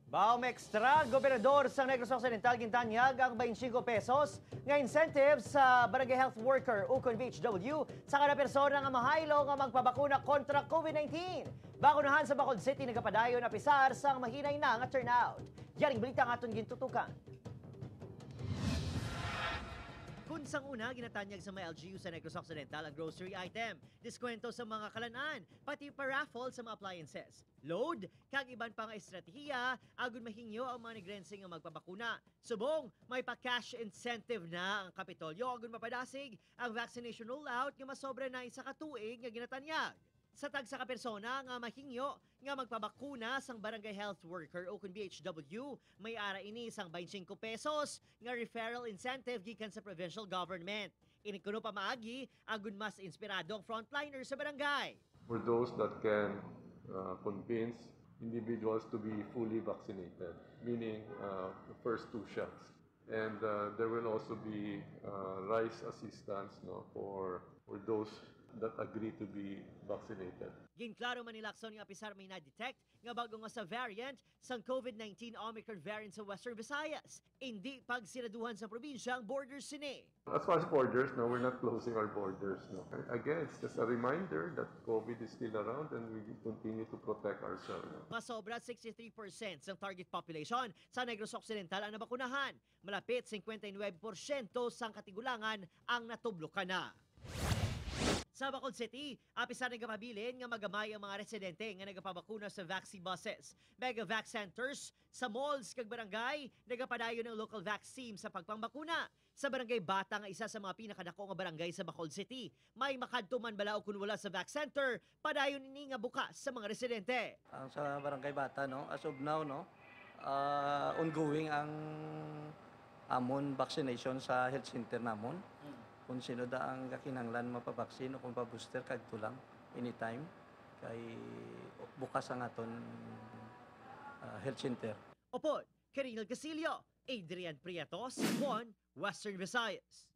Baom Extra, Gobernador sa Negros Occidental gintanyag ang 25 pesos nga incentive sa Barangay Health Worker ukon BHW sa kada persona nga mahaylo nga magpabakuna kontra COVID-19. Bakunahan sa Bacolod City nagapadayon na pisar sang mahinay na nga turnout. Yaring balita nga aton gintutukan. Kung sang una, ginatanyag sa mga LGU sa Negros Occidental ang grocery item, diskwento sa mga kalanaan, pati pa-raffle sa mga appliances. Load, kag iban pang estratehiya, agon mahingyo ang mga negrensing nga magpabakuna. Subong, may pa-cash incentive na ang Kapitolyo, agon mapadasig ang vaccination rollout nga masobra na isa katuig nga ginatanyag. Sa tag sa kapersona nga mahingyo nga magpabakuna sang barangay health worker o kung BHW, may ara ini sang 25 pesos nga referral incentive gikan sa provincial government. Inikuno pa maagi agun mas inspirado ang frontliner sa barangay. For those that can convince individuals to be fully vaccinated, meaning the first 2 shots. And there will also be rice assistance for those that agree to be vaccinated. Ginklaro man nilakson nga apisar may na-detect nga bago nga sa variant sang COVID-19 Omicron variant sa Western Visayas. Hindi pagsiraduhan sa probinsya ang borders sini. As far as borders, no, we're not closing our borders. No. Again, it's just a reminder that COVID is still around and we continue to protect ourselves. No. Masobra 63% sa target population sa Negros Occidental ang nabakunahan. Malapit 59% sang katigulangan ang natublokan na. Sa Bacolod City, apisan nagapabilin nga magamay ang mga residente nga nagapabakuna sa vaccine buses. Mega vac centers sa malls kag barangay nagapadayon ng local vaccine sa pagpambakuna. Sa barangay Bata nga isa sa mga pinakadako nga barangay sa Bacolod City, may makadtuman bala o kun wala sa vac center, padayon ini nga bukas sa mga residente. Ang sa barangay Bata, no, as of now, no, ongoing ang amon vaccination sa health center namon. Kung sino da ang kakinanglan mapabaksin o kung pa-booster kadto lang anytime kay bukas ang aton health center. Opo, Karinal Casillo, Adrian Prietos, Western Visayas.